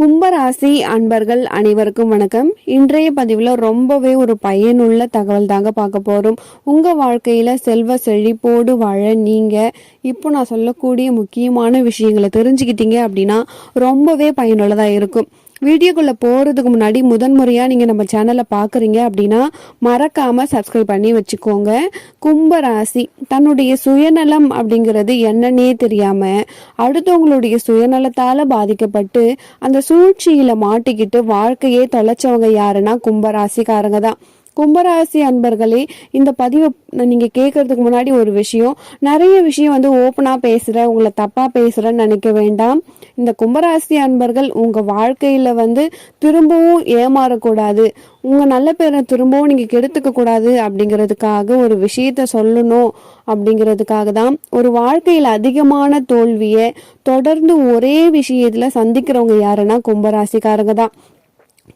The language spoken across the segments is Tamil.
கும்பராசி அன்பர்கள் அனைவருக்கும் வணக்கம். இன்றைய பதிவில் ரொம்பவே ஒரு பயனுள்ள தகவல் தாங்க பார்க்க போகிறோம். உங்கள் வாழ்க்கையில் செல்வ செழிப்போடு வாழ நீங்கள் இப்போ நான் சொல்லக்கூடிய முக்கியமான விஷயங்களை தெரிஞ்சுக்கிட்டீங்க அப்படின்னா ரொம்பவே பயனுள்ளதாக இருக்கும். வீடியோக்குள்ளே போகிறதுக்கு முன்னாடி முதன்முறையாக நீங்கள் நம்ம சேனலை பார்க்குறீங்க அப்படின்னா மறக்காமல் சப்ஸ்கிரைப் பண்ணி வச்சுக்கோங்க. கும்பராசி தன்னுடைய சுயநலம் அப்படிங்கிறது என்னன்னே தெரியாமல் அடுத்தவங்களுடைய சுயநலத்தால் பாதிக்கப்பட்டு அந்த சூழ்ச்சியில் மாட்டிக்கிட்டு வாழ்க்கையே தொலைச்சவங்க யாருன்னா கும்பராசிக்காரங்க தான். கும்பராசி அன்பர்களே, இந்த பதிவை நீங்கள் கேட்கறதுக்கு முன்னாடி ஒரு விஷயம், நிறைய விஷயம் ஓப்பனாக பேசுகிற உங்களை தப்பாக பேசுகிறேன்னு நினைக்க வேண்டாம். இந்த கும்பராசி அன்பர்கள் உங்கள் வாழ்க்கையில் திரும்பவும் ஏமாறக்கூடாது, உங்கள் நல்ல பேரை திரும்பவும் நீங்கள் கெடுத்துக்க கூடாது அப்படிங்கிறதுக்காக ஒரு விஷயத்த சொல்லணும் அப்படிங்கிறதுக்காக தான். ஒரு வாழ்க்கையில் அதிகமான தோல்வியை தொடர்ந்து ஒரே விஷயத்தில் சந்திக்கிறவங்க யாருன்னா கும்பராசிக்காரங்க தான்.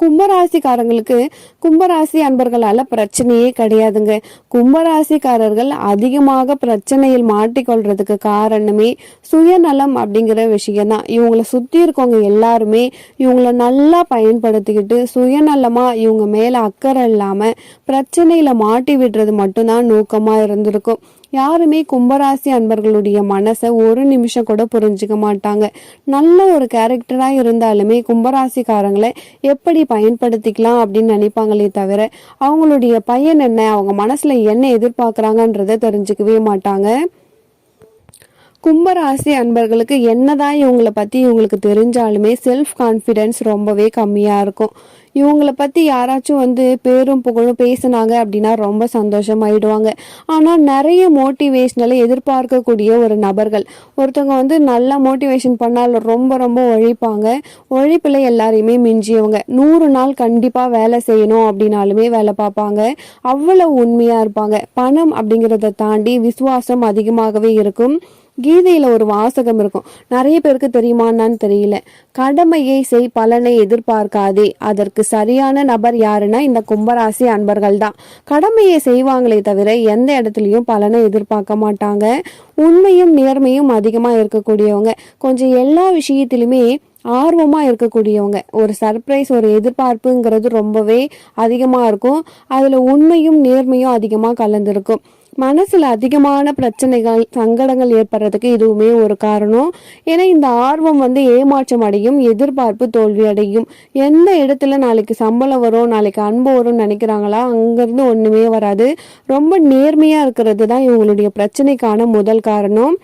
கும்பராசிக்காரங்களுக்கு கும்பராசி அன்பர்களால பிரச்சனையே கிடையாதுங்க. கும்பராசிக்காரர்கள் அதிகமாக பிரச்சனையில் மாட்டிக்கொள்றதுக்கு காரணமே சுயநலம் அப்படிங்கிற விஷயம்தான். இவங்களை சுத்தி இருக்கவங்க எல்லாருமே இவங்கள நல்லா பயன்படுத்திக்கிட்டு சுயநலமா இவங்க மேல அக்கறை இல்லாம பிரச்சனையில மாட்டி விடுறது மட்டும்தான் நோக்கமா இருந்திருக்கும். யாருமே கும்பராசி அன்பர்களுடைய மனசை ஒரு நிமிஷம் கூட புரிஞ்சுக்க மாட்டாங்க. நல்ல ஒரு கேரக்டரா இருந்தாலுமே கும்பராசிக்காரங்களை எப்படி பயன்படுத்திக்கலாம் அப்படின்னு நினைப்பாங்களே தவிர அவங்களுடைய பயன் என்ன, அவங்க மனசுல என்ன எதிர்பார்க்கறாங்கன்றத தெரிஞ்சுக்கவே மாட்டாங்க. கும்பராசி அன்பர்களுக்கு என்னதான் இவங்களை பற்றி இவங்களுக்கு தெரிஞ்சாலுமே செல்ஃப் கான்ஃபிடென்ஸ் ரொம்பவே கம்மியாக இருக்கும். இவங்களை பற்றி யாராச்சும் பேரும் புகழும் பேசினாங்க அப்படின்னா ரொம்ப சந்தோஷமாயிடுவாங்க. ஆனால் நிறைய மோட்டிவேஷனலை எதிர்பார்க்கக்கூடிய ஒரு நபர்கள். ஒருத்தவங்க நல்லா மோட்டிவேஷன் பண்ணால் ரொம்ப ரொம்ப உழைப்பாங்க. உழைப்பில் எல்லாரையுமே மிஞ்சியவங்க. 100 நாள் கண்டிப்பாக வேலை செய்யணும் அப்படின்னாலுமே வேலை பார்ப்பாங்க. அவ்வளவு உண்மையாக இருப்பாங்க. பணம் அப்படிங்கிறத தாண்டி விசுவாசம் அதிகமாகவே இருக்கும். கீதையில ஒரு வாசகம் இருக்கும், நிறைய பேருக்கு தெரியுமான்னு தெரியல. கடமையை செய், பலனை எதிர்பார்க்காதே. அதற்கு சரியான நபர் யாருன்னா இந்த கும்பராசி அன்பர்கள் தான். கடமையை செய்வாங்களே தவிர எந்த இடத்துலயும் பலனை எதிர்பார்க்க மாட்டாங்க. உண்மையும் நேர்மையும் அதிகமா இருக்கக்கூடியவங்க. கொஞ்சம் எல்லா விஷயத்திலுமே ஆர்வமா இருக்கக்கூடியவங்க. ஒரு சர்ப்ரைஸ், ஒரு எதிர்பார்ப்புங்கிறது ரொம்பவே அதிகமா இருக்கும். அதுல உண்மையும் நேர்மையும் அதிகமா கலந்துருக்கும். மனசுல அதிகமான பிரச்சனைகள் சங்கடங்கள் ஏற்படுறதுக்கு இதுவுமே ஒரு காரணம். ஏன்னா இந்த ஆர்வம் ஏமாற்றம் அடையும், எதிர்பார்ப்பு தோல்வி அடையும். எந்த இடத்துல நாளைக்கு சம்பளம் வரும், நாளைக்கு அன்பு வரும்னு நினைக்கிறாங்களா அங்கிருந்து ஒண்ணுமே வராது. ரொம்ப நேர்மையா இருக்கிறது தான் இவங்களுடைய பிரச்சனைக்கான முதல் காரணம்.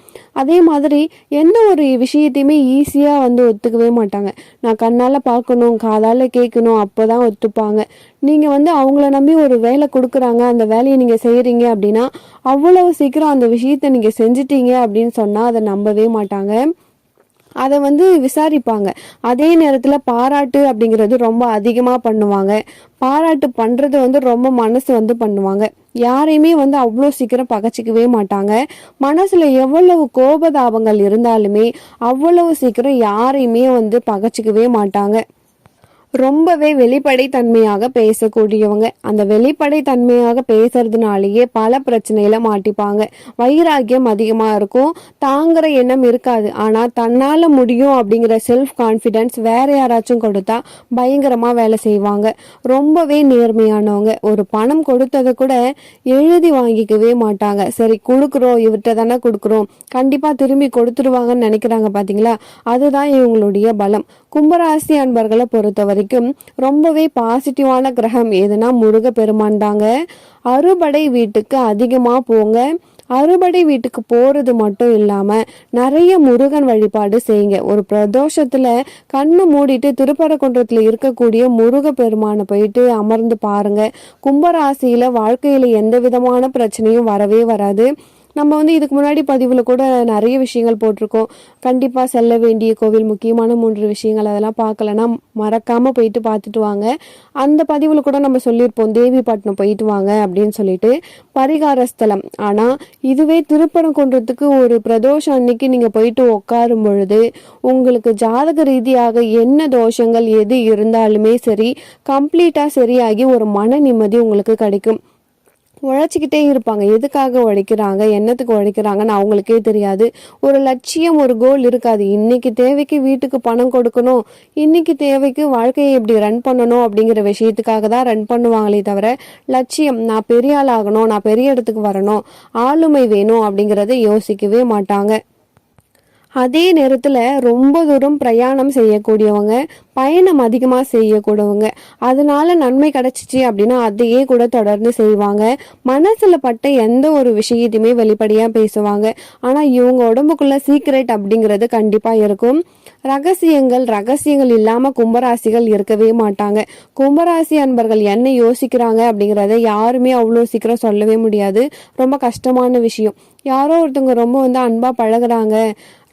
அதே மாதிரி எந்த ஒரு விஷயத்தையுமே ஈஸியா ஒத்துக்கவே மாட்டாங்க. நான் கண்ணால பார்க்கணும், காதால கேட்கணும், அப்போதான் ஒத்துப்பாங்க. நீங்க அவங்கள நம்பி ஒரு வேலை கொடுக்குறாங்க, அந்த வேலையை நீங்க செய்யறீங்க அப்படின்னா அவ்வளவு சீக்கிரம் அந்த விஷயத்த நீங்க செஞ்சிட்டீங்க அப்படின்னு சொன்னா அதை நம்பவே மாட்டாங்க. அதை விசாரிப்பாங்க. அதே நேரத்துல பாராட்டு அப்படிங்கிறது ரொம்ப அதிகமா பண்ணுவாங்க. பாராட்டு பண்றது ரொம்ப மனசு பண்ணுவாங்க. யாரையுமே அவ்வளோ சீக்கிரம் பகச்சிக்கவே மாட்டாங்க. மனசுல எவ்வளவு கோபதாபங்கள் இருந்தாலுமே அவ்வளவு சீக்கிரம் யாரையுமே பகச்சிக்கவே மாட்டாங்க. ரொம்பவே வெளிப்படைத்தன்மையாக பேசக்கூடியவங்க. அந்த வெளிப்படைத்தன்மையாக பேசுறதுனாலேயே பல பிரச்சனையில மாட்டிப்பாங்க. வைராக்கியம் அதிகமா இருக்கும், தாங்குற எண்ணம் இருக்காது. ஆனா தன்னால முடியும் அப்படிங்கிற செல்ஃப் கான்ஃபிடென்ஸ் வேற யாராச்சும் கொடுத்தா பயங்கரமா வேலை செய்வாங்க. ரொம்பவே நேர்மையானவங்க. ஒரு பணம் கொடுத்ததை கூட எழுதி வாங்கிக்கவே மாட்டாங்க. சரி கொடுக்குறோம், இவர்கிட்ட தானே கொடுக்குறோம், கண்டிப்பா திரும்பி கொடுத்துருவாங்கன்னு நினைக்கிறாங்க பாத்தீங்களா, அதுதான் இவங்களுடைய பலம். கும்பராசி அன்பர்களை பொறுத்த வரைக்கும் ரொம்பவே பாசிட்டிவான கிரகம் எதுனா முருக பெருமான் தாங்க. அறுபடை வீட்டுக்கு அதிகமா போங்க. அறுபடை வீட்டுக்கு போறது மட்டும் இல்லாம நிறைய முருகன் வழிபாடு செய்யுங்க. ஒரு பிரதோஷத்துல கண்ணு மூடிட்டு திருப்பரங்குன்றத்துல இருக்கக்கூடிய முருக பெருமானை போயிட்டு அமர்ந்து பாருங்க. கும்பராசியில வாழ்க்கையில எந்த விதமான பிரச்சனையும் வரவே வராது. நம்ம இதுக்கு முன்னாடி பதிவில் கூட நிறைய விஷயங்கள் போட்டிருக்கோம். கண்டிப்பாக செல்ல வேண்டிய கோவில், முக்கியமான 3 விஷயங்கள், அதெல்லாம் பார்க்கலன்னா மறக்காமல் போயிட்டு பார்த்துட்டு வாங்க. அந்த பதிவில் கூட நம்ம சொல்லியிருப்போம், தேவிப்பட்டினம் போயிட்டு வாங்க அப்படின்னு சொல்லிட்டு, பரிகார ஸ்தலம். ஆனால் இதுவே திருப்பரங்குன்றத்துக்கு ஒரு பிரதோஷம் அன்னைக்கு நீங்கள் போயிட்டு உட்காரும் பொழுது உங்களுக்கு ஜாதக ரீதியாக என்ன தோஷங்கள் எது இருந்தாலுமே சரி கம்ப்ளீட்டாக சரியாகி ஒரு மன நிம்மதி உங்களுக்கு கிடைக்கும். உழைச்சிக்கிட்டே இருப்பாங்க. எதுக்காக உழைக்கிறாங்க, என்னத்துக்கு உழைக்கிறாங்கன்னு அவங்களுக்கே தெரியாது. ஒரு லட்சியம், ஒரு கோல் இருக்காது. இன்னைக்கு தேவைக்கு வீட்டுக்கு பணம் கொடுக்கணும், இன்னைக்கு தேவைக்கு வாழ்க்கையை எப்படி ரன் பண்ணணும் அப்படிங்கிற விஷயத்துக்காக தான் ரன் பண்ணுவாங்களே தவிர, லட்சியம் நான் பெரிய ஆள் ஆகணும், நான் பெரிய இடத்துக்கு வரணும், ஆளுமை வேணும் அப்படிங்கிறத யோசிக்கவே மாட்டாங்க. அதே நேரத்தில் ரொம்ப தூரம் பிரயாணம் செய்யக்கூடியவங்க, பயணம் அதிகமாக செய்யக்கூடியவங்க, அதனால நன்மை கிடைச்சிச்சு அப்படின்னா அதையே கூட தொடர்ந்து செய்வாங்க. மனசில் பட்ட எந்த ஒரு விஷயத்தையுமே வெளிப்படையாக பேசுவாங்க. ஆனால் இவங்க உடம்புக்குள்ள சீக்ரெட் அப்படிங்கிறது கண்டிப்பாக இருக்கும். ரகசியங்கள் இல்லாமல் கும்பராசிகள் இருக்கவே மாட்டாங்க. கும்பராசி அன்பர்கள் என்ன யோசிக்கிறாங்க அப்படிங்கிறத யாருமே அவ்வளோ சீக்கிரம் சொல்லவே முடியாது. ரொம்ப கஷ்டமான விஷயம். யாரோ ஒருத்தவங்க ரொம்ப அன்பாக பழகுறாங்க,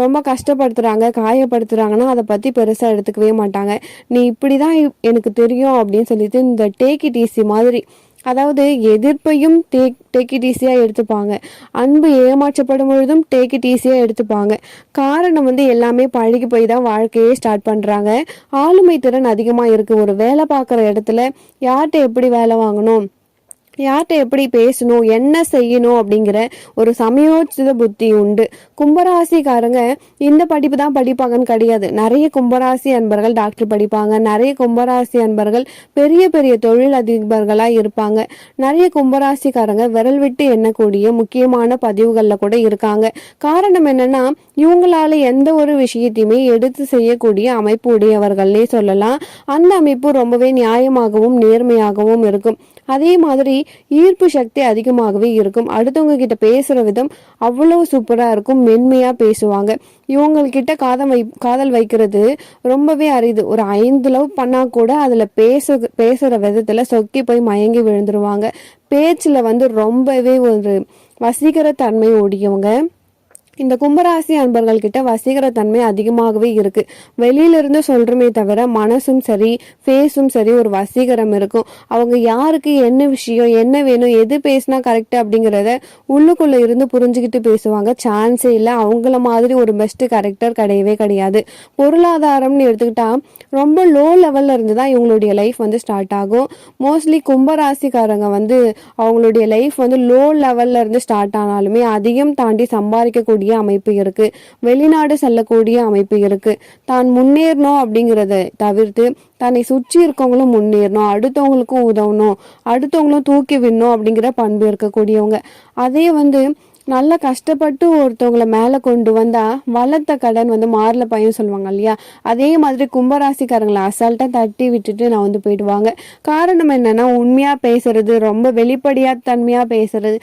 ரொம்ப கஷ்டப்படுத்துகிறாங்க, காயப்படுத்துகிறாங்கன்னா அதை பற்றி பெருசாக எடுத்துக்கவே மாட்டாங்க. நீ இப்படி தான் எனக்கு தெரியும் அப்படின்னு சொல்லிட்டு இந்த டேக் இட் ஈஸி மாதிரி, அதாவது எதிர்ப்பையும் டேக் இட் ஈஸியாக எடுத்துப்பாங்க. அன்பு ஏமாற்றப்படும் பொழுதும் டேக் இட் ஈஸியாக எடுத்துப்பாங்க. காரணம் எல்லாமே பழகி போய் தான் வாழ்க்கையே ஸ்டார்ட் பண்ணுறாங்க. ஆளுமை திறன் அதிகமாக இருக்குது. ஒரு வேலை பார்க்குற இடத்துல யார்கிட்ட எப்படி வேலை வாங்கணும், யார்கிட்ட எப்படி பேசணும், என்ன செய்யணும் அப்படிங்கிற ஒரு சமயோசித புத்தி உண்டு. கும்பராசிக்காரங்க இந்த படிப்பு தான் படிப்பாங்கன்னு கிடையாது. நிறைய கும்பராசி அன்பர்கள் டாக்டர் படிப்பாங்க, நிறைய கும்பராசி அன்பர்கள் பெரிய பெரிய தொழில் அதிபர்களாக இருப்பாங்க, நிறைய கும்பராசிக்காரங்க விரல் விட்டு எண்ணக்கூடிய முக்கியமான பதிவுகளில் கூட இருக்காங்க. காரணம் என்னன்னா, இவங்களால எந்த ஒரு விஷயத்தையுமே எடுத்து செய்யக்கூடிய அமைப்பு உடையவர்களே சொல்லலாம். அந்த அமைப்பு ரொம்பவே நியாயமாகவும் நேர்மையாகவும் இருக்கும். அதே மாதிரி ஈர்ப்பு சக்தி அதிகமாகவே இருக்கும். அடுத்தவங்க கிட்ட பேசுற விதம் அவ்வளவு சூப்பரா இருக்கும். மென்மையா பேசுவாங்க. இவங்கக்கிட்ட காதல் வைக்கிறது ரொம்பவே அரிது. ஒரு 5 லவ் பண்ணா கூட அதுல பேசுற விதத்துல சொக்கி போய் மயங்கி விழுந்துருவாங்க. பேச்சுல ரொம்பவே ஒரு வசீகர தன்மை உடையவங்க. இந்த கும்பராசி அன்பர்கள் கிட்ட வசீகர தன்மை அதிகமாகவே இருக்கு. வெளியிலிருந்து சொல்றமே தவிர மனசும் சரி, ஃபேஸும் சரி ஒரு வசீகரம் இருக்கும். அவங்க யாருக்கு என்ன விஷயம், என்ன வேணும், எது பேசினா கரெக்ட் அப்படிங்கிறத உள்ளுக்குள்ள இருந்து புரிஞ்சுக்கிட்டு பேசுவாங்க. சான்ஸே இல்லை. அவங்கள மாதிரி ஒரு பெஸ்ட் கரெக்டர் கிடையவே கிடையாது. பொருளாதாரம்னு எடுத்துக்கிட்டா ரொம்ப லோ லெவல்ல இருந்து தான் இவங்களுடைய லைஃப் ஸ்டார்ட் ஆகும். மோஸ்ட்லி கும்பராசிக்காரங்க அவங்களுடைய லைஃப் லோ லெவல்ல இருந்து ஸ்டார்ட் ஆனாலுமே அதிகம் தாண்டி சம்பாதிக்கக்கூடிய அமைப்பு இருக்கு. வெளிநாடு செல்லக்கூடிய அமைப்பு இருக்கு. தான் முன்னேறணும் அப்படிங்கிறத தவிர்த்து தன்னை சுற்றி இருக்கவங்களும் முன்னேறணும், அடுத்தவங்களுக்கும் உதவணும், அடுத்தவங்களும் தூக்கி விடணும் அப்படிங்கிற பண்பு இருக்கக்கூடியவங்க. அதே நல்லா கஷ்டப்பட்டு ஒருத்தவங்களை மேலே கொண்டு வந்தா வளர்த்த கடன் மாறல பையன் சொல்லுவாங்க இல்லையா, அதே மாதிரி கும்பராசிக்காரங்களை அசால்ட்டாக தட்டி விட்டுட்டு நான் போயிடுவாங்க. காரணம் என்னன்னா, உண்மையா பேசுறது, ரொம்ப வெளிப்படையா தன்மையா பேசுறது,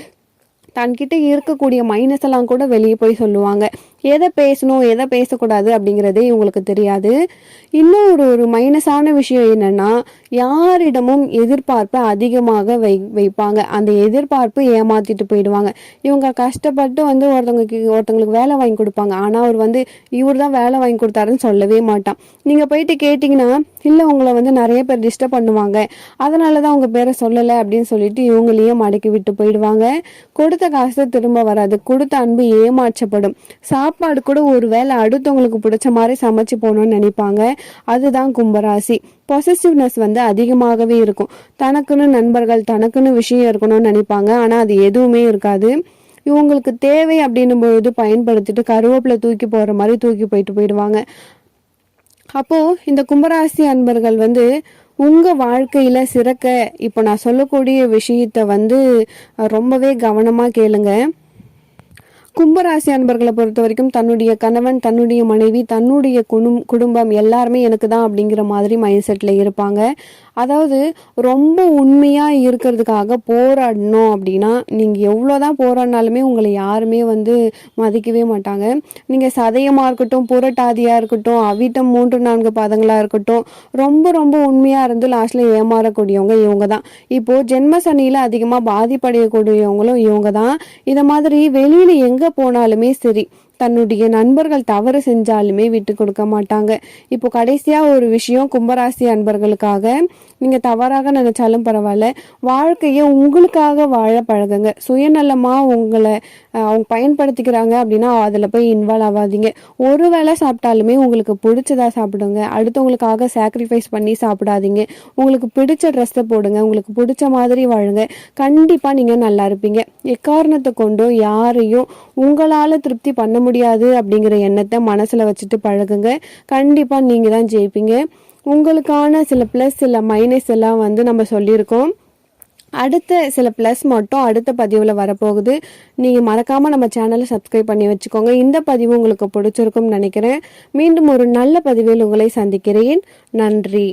தன்கிட்ட இருக்கக்கூடிய மைனஸ் எல்லாம் கூட வெளியே போய் சொல்லுவாங்க. எதை பேசணும் எதை பேசக்கூடாது அப்படிங்கிறதே இவங்களுக்கு தெரியாது. இன்னும் ஒரு மைனஸான விஷயம் என்னன்னா, யாரிடமும் எதிர்பார்ப்பை அதிகமாக வைப்பாங்க. அந்த எதிர்பார்ப்பு ஏமாத்திட்டு போயிடுவாங்க. இவங்க கஷ்டப்பட்டு ஒருத்தவங்களுக்கு வேலை வாங்கி கொடுப்பாங்க. ஆனால் அவர் இவர் தான் வேலை வாங்கி கொடுத்தாருன்னு சொல்லவே மாட்டான். நீங்கள் போயிட்டு கேட்டிங்கன்னா, இல்லை உங்களை நிறைய பேர் டிஸ்டர்ப் பண்ணுவாங்க, அதனால தான் உங்கள் பேரை சொல்லலை அப்படின்னு சொல்லிட்டு இவங்களையே மடக்கி விட்டு போயிடுவாங்க. கொடுத்த காசு திரும்ப வராது. கொடுத்த அன்பு ஏமாற்றப்படும். சாப்பாடு கூட ஒரு வேளை அடுத்தவங்களுக்கு பிடிச்ச மாதிரி சமைச்சு போகணும்னு நினைப்பாங்க. அதுதான் கும்பராசி. பொசசிவ்னஸ் அதிகமாகவே இருக்கும். தனக்குன்னு நண்பர்கள், தனக்குன்னு விஷயம் இருக்கணும்னு நினைப்பாங்க. ஆனால் அது எதுவுமே இருக்காது. இவங்களுக்கு தேவை அப்படின்னும் பொழுது பயன்படுத்திட்டு கருவேப்பிலை தூக்கி போகிற மாதிரி தூக்கி போயிடுவாங்க. அப்போ இந்த கும்பராசி அன்பர்கள் உங்க வாழ்க்கையில சிறக்க இப்போ நான் சொல்லக்கூடிய விஷயத்த ரொம்பவே கவனமா கேளுங்க. கும்பராசி அன்பர்களை பொறுத்த வரைக்கும் தன்னுடைய கணவன், தன்னுடைய மனைவி, தன்னுடைய குடும்பம் எல்லாருமே எனக்கு தான் அப்படிங்கிற மாதிரி மைண்ட் செட்டில் இருப்பாங்க. அதாவது ரொம்ப உண்மையாக இருக்கிறதுக்காக போராடணும் அப்படின்னா, நீங்கள் எவ்வளோதான் போராடினாலுமே உங்களை யாருமே மதிக்கவே மாட்டாங்க. நீங்கள் சதயமாக இருக்கட்டும், புரட்டாதியாக இருக்கட்டும், அவிட்டம் 3-4 பாதங்களாக இருக்கட்டும், ரொம்ப ரொம்ப உண்மையாக இருந்து லாஸ்ட்டில் ஏமாறக்கூடியவங்க இவங்க தான். இப்போது ஜென்ம சனியில் அதிகமாக பாதிப்படையக்கூடியவங்களும் இவங்க தான். இதை மாதிரி வெளியில் எங்கே போனாலுமே சரி, தன்னுடைய நண்பர்கள் தவறு செஞ்சாலுமே விட்டு கொடுக்க மாட்டாங்க. இப்போ கடைசியா ஒரு விஷயம் கும்பராசி அன்பர்களுக்காக, நீங்க தவறாக நினைச்சாலும் பரவாயில்ல, வாழ்க்கையை உங்களுக்காக வாழ பழகுங்க. சுயநலமா உங்களை அவங்க பயன்படுத்திக்கிறாங்க அப்படின்னா அதில் போய் இன்வால்வ் ஆகாதீங்க. ஒரு வேளை சாப்பிட்டாலுமே உங்களுக்கு பிடிச்சதா சாப்பிடுங்க. அடுத்தவங்களுக்காக சாக்ரிஃபைஸ் பண்ணி சாப்பிடாதீங்க. உங்களுக்கு பிடிச்ச ட்ரெஸ்ஸை போடுங்க, உங்களுக்கு பிடிச்ச மாதிரி வாழுங்க. கண்டிப்பாக நீங்கள் நல்லா இருப்பீங்க. எக்காரணத்தை கொண்டும் யாரையும் உங்களால் திருப்தி பண்ண முடியாது அப்படிங்கிற எண்ணத்தை மனசில் வச்சுட்டு பழகுங்க. கண்டிப்பாக நீங்கள் தான் ஜெயிப்பீங்க. உங்களுக்கான சில ப்ளஸ் சில மைனஸ் எல்லாம் நம்ம சொல்லியிருக்கோம். அடுத்த சில ப்ளஸ் மட்டும் அடுத்த பதிவில் வரப்போகுது. நீங்கள் மறக்காமல் நம்ம சேனலை சப்ஸ்கிரைப் பண்ணி வச்சுக்கோங்க. இந்த பதிவு உங்களுக்கு பிடிச்சிருக்கும்னு நினைக்கிறேன். மீண்டும் ஒரு நல்ல பதிவில் உங்களை சந்திக்கிறேன். நன்றி.